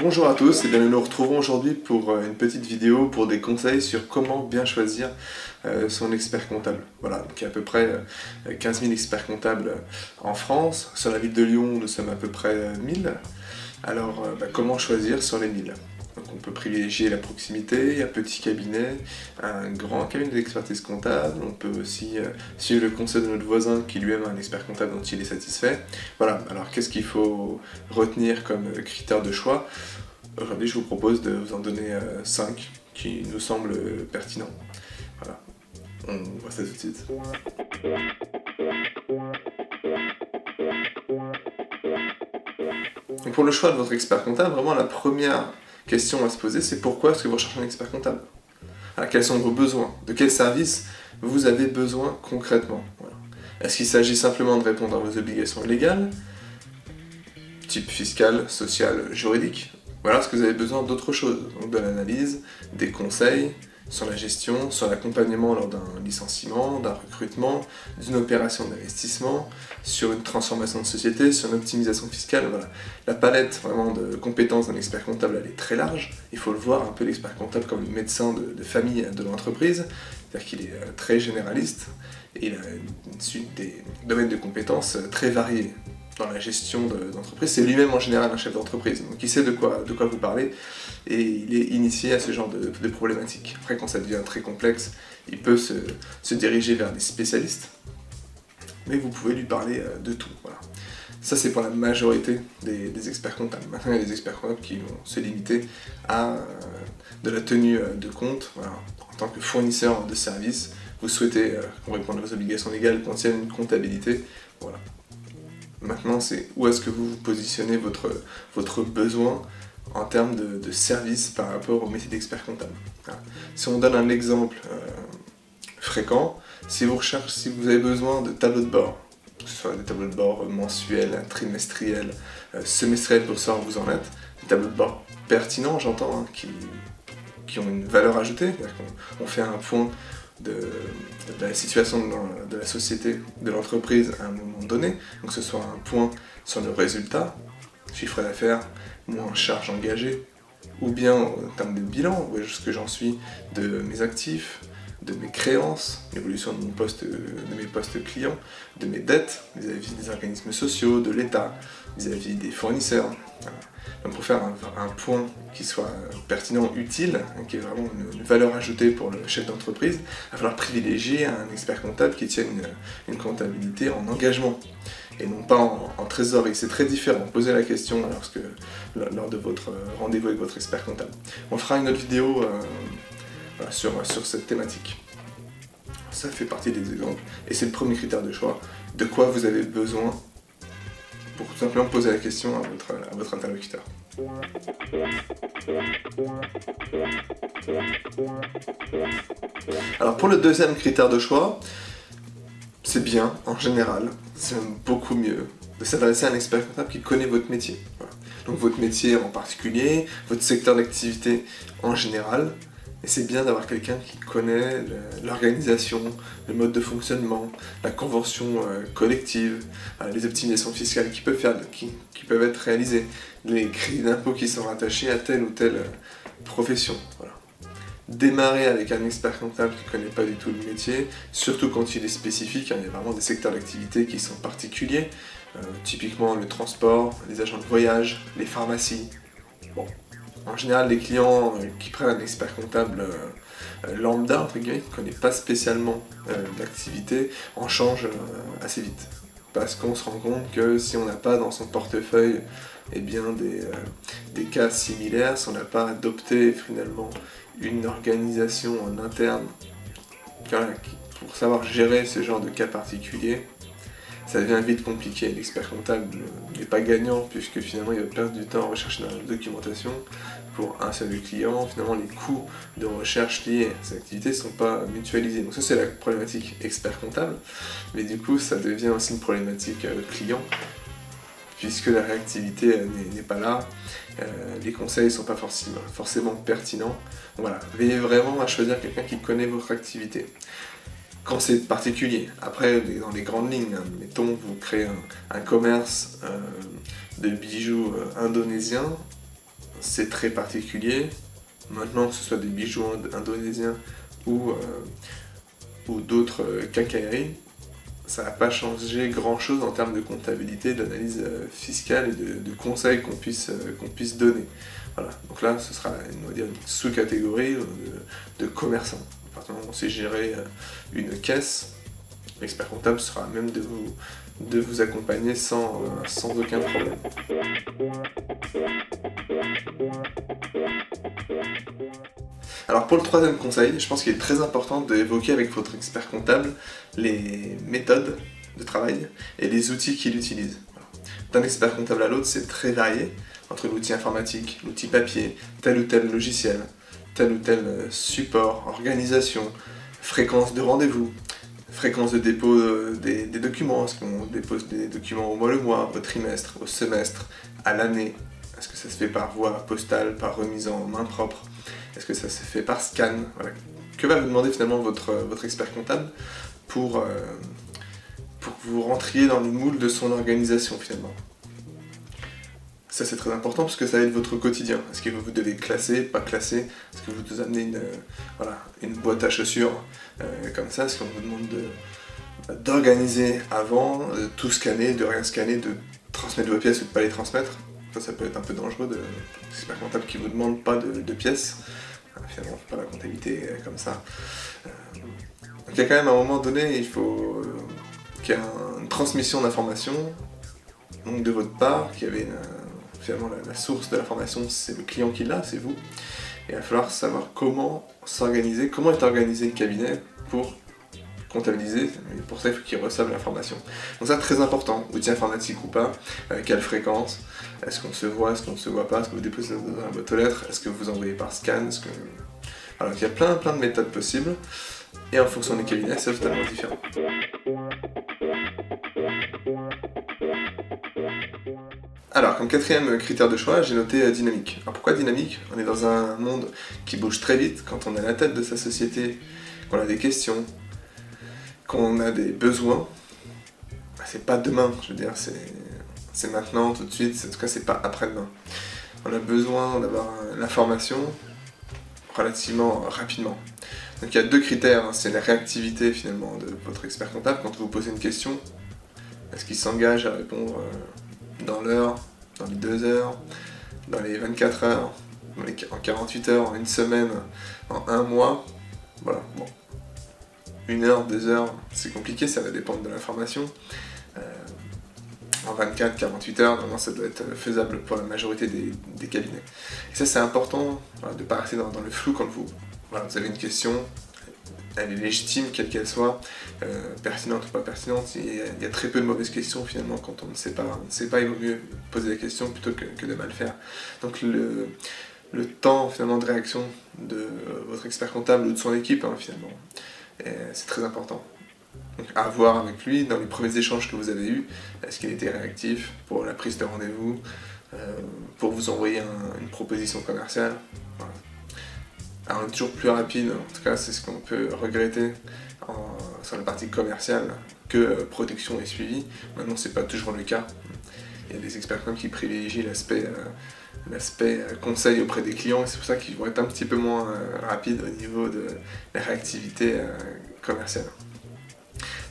Bonjour à tous, et bien nous nous retrouvons aujourd'hui pour une petite vidéo pour des conseils sur comment bien choisir son expert comptable. Voilà, donc il y a à peu près 15 000 experts comptables en France. Sur la ville de Lyon, nous sommes à peu près 1000. Alors, comment choisir sur les 1000? Donc on peut privilégier la proximité, un petit cabinet, un grand cabinet d'expertise comptable. On peut aussi suivre le conseil de notre voisin qui lui-même a un expert comptable dont il est satisfait. Voilà, alors qu'est-ce qu'il faut retenir comme critère de choix? Aujourd'hui, je vous propose de vous en donner 5 qui nous semblent pertinents. Voilà, on voit ça tout de suite. Donc pour le choix de votre expert comptable, vraiment la première question à se poser, c'est pourquoi est-ce que vous recherchez un expert comptable? Alors, quels sont vos besoins? De quel service vous avez besoin concrètement? Voilà. Est-ce qu'il s'agit simplement de répondre à vos obligations légales, type fiscal, social, juridique? Ou alors est-ce que vous avez besoin d'autre chose? Donc de l'analyse, des conseils sur la gestion, sur l'accompagnement lors d'un licenciement, d'un recrutement, d'une opération d'investissement, sur une transformation de société, sur une optimisation fiscale, voilà. La palette vraiment de compétences d'un expert comptable, elle est très large. Il faut le voir un peu l'expert comptable comme le médecin de famille de l'entreprise, c'est-à-dire qu'il est très généraliste et il a une suite des domaines de compétences très variés dans la gestion d'entreprise. C'est lui-même en général un chef d'entreprise, donc il sait de quoi vous parlez et il est initié à ce genre de problématiques. Après, quand ça devient très complexe, il peut se diriger vers des spécialistes, mais vous pouvez lui parler de tout. Voilà. Ça, c'est pour la majorité des experts comptables. Maintenant, il y a des experts comptables qui vont se limiter à de la tenue de compte. Voilà. En tant que fournisseur de services, vous souhaitez qu'on réponde à vos obligations légales, qu'on tienne une comptabilité. Voilà. Maintenant, c'est où est-ce que vous vous positionnez votre besoin en termes de service par rapport au métier d'expert comptable. Voilà. Si on donne un exemple fréquent, si vous avez besoin de tableaux de bord, que ce soit des tableaux de bord mensuels, trimestriels, semestriels pour savoir où vous en êtes, des tableaux de bord pertinents, j'entends, hein, qui ont une valeur ajoutée, c'est-à-dire qu'on fait un point de la situation de la société, de l'entreprise à un moment donné, donc que ce soit un point sur le résultat, chiffre d'affaires, moins charges engagées, ou bien en termes de bilan, où est-ce que j'en suis de mes actifs, de mes créances, l'évolution de mes postes clients, de mes dettes vis-à-vis des organismes sociaux, de l'État, vis-à-vis des fournisseurs. Voilà. Donc pour faire un point qui soit pertinent, utile, qui ait vraiment une valeur ajoutée pour le chef d'entreprise, il va falloir privilégier un expert comptable qui tienne une comptabilité en engagement et non pas en trésorerie. C'est très différent. Posez la question lors de votre rendez-vous avec votre expert comptable. On fera une autre vidéo sur cette thématique. Ça fait partie des exemples et c'est le premier critère de choix. De quoi vous avez besoin pour tout simplement poser la question à votre interlocuteur. Alors pour le deuxième critère de choix, c'est bien, en général, c'est même beaucoup mieux de s'adresser à un expert comptable qui connaît votre métier. Voilà. Donc votre métier en particulier, votre secteur d'activité en général, et c'est bien d'avoir quelqu'un qui connaît l'organisation, le mode de fonctionnement, la convention collective, les optimisations fiscales qui peuvent être réalisées, les crédits d'impôt qui sont rattachés à telle ou telle profession. Voilà. Démarrer avec un expert comptable qui ne connaît pas du tout le métier, surtout quand il est spécifique, hein, il y a vraiment des secteurs d'activité qui sont particuliers, typiquement le transport, les agents de voyage, les pharmacies. Bon. En général, les clients qui prennent un expert comptable lambda, entre guillemets, qui ne connaît pas spécialement l'activité, en changent assez vite. Parce qu'on se rend compte que si on n'a pas dans son portefeuille des cas similaires, si on n'a pas adopté finalement une organisation en interne pour savoir gérer ce genre de cas particuliers, ça devient vite compliqué. L'expert comptable n'est pas gagnant puisque finalement il va perdre du temps à rechercher dans la documentation pour un seul client. Finalement les coûts de recherche liés à ces activités ne sont pas mutualisés. Donc ça c'est la problématique expert comptable, mais du coup ça devient aussi une problématique client puisque la réactivité n'est pas là, les conseils ne sont pas forcément pertinents. Donc voilà, veillez vraiment à choisir quelqu'un qui connaît votre activité. quand c'est particulier. Après, dans les grandes lignes, hein, mettons, vous créez un commerce de bijoux indonésiens, c'est très particulier. Maintenant, que ce soit des bijoux indonésiens ou d'autres quincailleries, ça n'a pas changé grand-chose en termes de comptabilité, d'analyse fiscale et de conseils qu'on puisse donner. Voilà. Donc là, ce sera on va dire, une sous-catégorie de commerçants. À partir du moment où on sait gérer une caisse, l'expert comptable sera à même de vous accompagner sans aucun problème. Alors pour le troisième conseil, je pense qu'il est très important d'évoquer avec votre expert comptable les méthodes de travail et les outils qu'il utilise. Voilà. D'un expert comptable à l'autre, c'est très varié, entre l'outil informatique, l'outil papier, tel ou tel logiciel, tel ou tel support, organisation, fréquence de rendez-vous, fréquence de dépôt des documents, est-ce qu'on dépose des documents au mois, au trimestre, au semestre, à l'année, est-ce que ça se fait par voie postale, par remise en main propre, est-ce que ça se fait par scan, voilà. Que va vous demander finalement votre expert comptable pour que vous rentriez dans le moule de son organisation finalement. Ça c'est très important parce que ça aide votre quotidien. Est-ce que vous devez classer, pas classer? Est-ce que vous amenez une boîte à chaussures comme ça? Est-ce qu'on vous demande d'organiser avant, de tout scanner, de rien scanner, de transmettre vos pièces ou de ne pas les transmettre? Ça peut être un peu dangereux de expert comptable qui ne vous demande pas de pièces. Finalement, on ne fait pas la comptabilité comme ça. Donc il y a quand même un moment donné, il faut qu'il y ait une transmission d'informations donc de votre part, qu'il y avait finalement la source de l'information, c'est le client qui l'a, c'est vous. Et il va falloir savoir comment s'organiser, comment est organisé le cabinet pour comptabiliser, et pour ça il faut qu'il reçoive l'information. Donc ça très important, outil informatique ou pas, quelle fréquence, est-ce qu'on se voit, est-ce qu'on ne se voit pas, est-ce que vous déposez dans la boîte aux lettres, est-ce que vous envoyez par scan, voilà, il y a plein de méthodes possibles, et en fonction des cabinets c'est totalement différent. Alors, comme quatrième critère de choix, j'ai noté dynamique. Alors pourquoi dynamique? On est dans un monde qui bouge très vite, quand on est à la tête de sa société, qu'on a des questions, qu'on a des besoins, c'est pas demain, je veux dire, c'est maintenant, tout de suite, en tout cas c'est pas après-demain. On a besoin d'avoir l'information relativement rapidement. Donc il y a deux critères, c'est la réactivité finalement de votre expert comptable. Quand vous posez une question, est-ce qu'il s'engage à répondre dans l'heure, dans les 2 heures, dans les 24 heures, en 48 heures, en une semaine, en un mois? Voilà, bon. 1 heure, 2 heures, c'est compliqué, ça va dépendre de l'information. En 24, 48 heures, normalement ça doit être faisable pour la majorité des cabinets. Et ça c'est important, voilà, de ne pas rester dans le flou quand vous avez une question, elle est légitime, quelle qu'elle soit, pertinente ou pas pertinente. Il y a très peu de mauvaises questions finalement quand on ne sait pas, il vaut mieux poser la question plutôt que de mal faire. Donc le temps finalement de réaction de votre expert comptable ou de son équipe finalement, c'est très important. Donc à voir avec lui dans les premiers échanges que vous avez eus, est-ce qu'il était réactif pour la prise de rendez-vous, pour vous envoyer une proposition commerciale. Voilà. Alors on est toujours plus rapide, en tout cas c'est ce qu'on peut regretter sur la partie commerciale que protection et suivi. Maintenant c'est pas toujours le cas. Il y a des experts qui privilégient l'aspect conseil auprès des clients et c'est pour ça qu'ils vont être un petit peu moins rapides au niveau de la réactivité commerciale.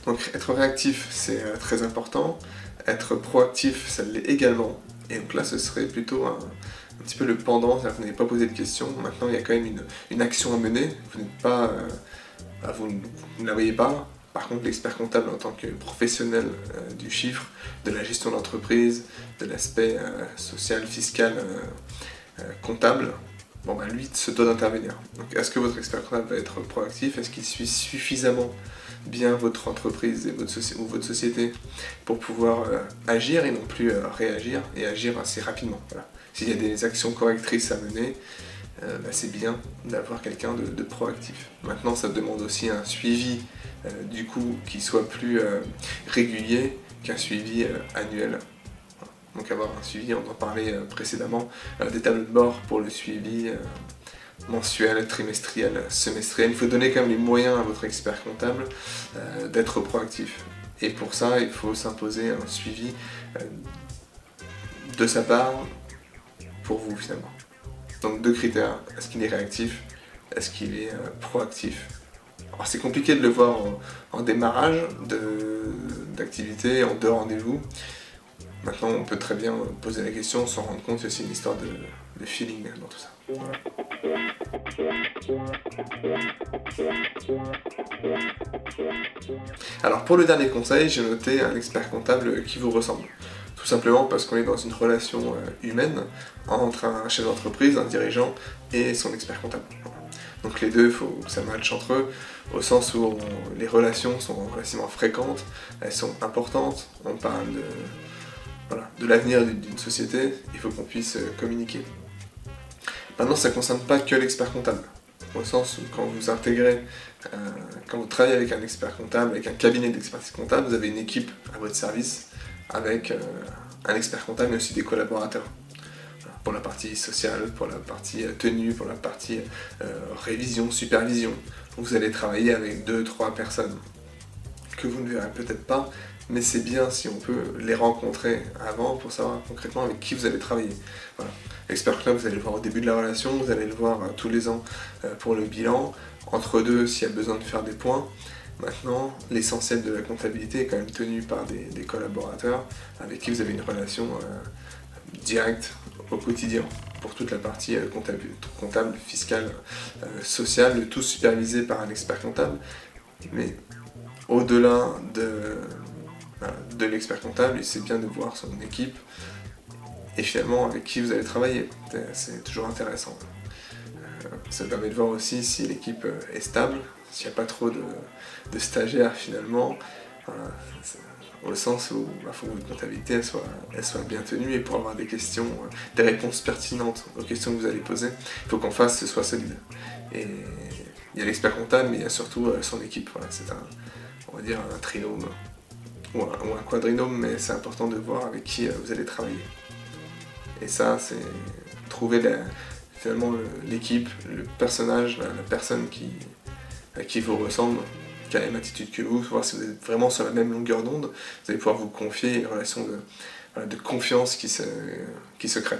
Donc être réactif c'est très important, être proactif ça l'est également. Et donc là ce serait plutôt un petit peu le pendant, c'est-à-dire que vous n'avez pas posé de questions, maintenant il y a quand même une action à mener, vous n'êtes pas, vous ne la voyez pas. Par contre l'expert comptable en tant que professionnel du chiffre, de la gestion d'entreprise, de l'aspect social, fiscal, comptable, lui se doit d'intervenir. Donc est-ce que votre expert comptable va être proactif? Est-ce qu'il suit suffisamment bien votre entreprise et votre société pour pouvoir agir et non plus réagir et agir assez rapidement? Voilà. S'il y a des actions correctrices à mener, c'est bien d'avoir quelqu'un de proactif. Maintenant ça demande aussi un suivi du coup qui soit plus régulier qu'un suivi annuel. Donc avoir un suivi, on en parlait précédemment, des tableaux de bord pour le suivi mensuel, trimestriel, semestriel. Il faut donner quand même les moyens à votre expert comptable d'être proactif. Et pour ça, il faut s'imposer un suivi de sa part pour vous finalement. Donc 2 critères, est-ce qu'il est réactif, est-ce qu'il est proactif. Alors c'est compliqué de le voir en démarrage d'activité, en 2 rendez-vous. Maintenant on peut très bien poser la question sans rendre compte que c'est une histoire de feeling dans tout ça. Voilà. Alors pour le dernier conseil, j'ai noté un expert comptable qui vous ressemble. Tout simplement parce qu'on est dans une relation humaine entre un chef d'entreprise, un dirigeant et son expert comptable. Donc les deux, il faut que ça matche entre eux, au sens où les relations sont relativement fréquentes, elles sont importantes, on parle de l'avenir d'une société, il faut qu'on puisse communiquer. Maintenant, ça ne concerne pas que l'expert comptable, au sens où quand vous intégrez, quand vous travaillez avec un expert comptable, avec un cabinet d'expertise comptable, vous avez une équipe à votre service, avec un expert comptable mais aussi des collaborateurs. Pour la partie sociale, pour la partie tenue, pour la partie révision, supervision. Vous allez travailler avec 2-3 personnes que vous ne verrez peut-être pas, mais c'est bien si on peut les rencontrer avant pour savoir concrètement avec qui vous allez travailler. Voilà. L'expert comptable, vous allez le voir au début de la relation, vous allez le voir tous les ans pour le bilan, entre deux s'il y a besoin de faire des points. Maintenant, l'essentiel de la comptabilité est quand même tenu par des collaborateurs avec qui vous avez une relation directe au quotidien pour toute la partie comptable, fiscale, sociale, le tout supervisé par un expert comptable. Mais au-delà de l'expert comptable, c'est bien de voir son équipe et finalement avec qui vous allez travailler. C'est toujours intéressant. Ça permet de voir aussi si l'équipe est stable, s'il n'y a pas trop de stagiaires finalement. Au sens où il faut que votre comptabilité elle soit bien tenue et pour avoir des questions, des réponses pertinentes aux questions que vous allez poser, il faut qu'en face ce soit solide. Et il y a l'expert comptable, mais il y a surtout son équipe. Voilà, c'est on va dire un trinôme ou un quadrinôme, mais c'est important de voir avec qui vous allez travailler. Et ça, c'est trouver finalement l'équipe, le personnage, la personne à qui vous ressemble, qui a la même attitude que vous, voir si vous êtes vraiment sur la même longueur d'onde, vous allez pouvoir vous confier une relation de confiance qui se crée.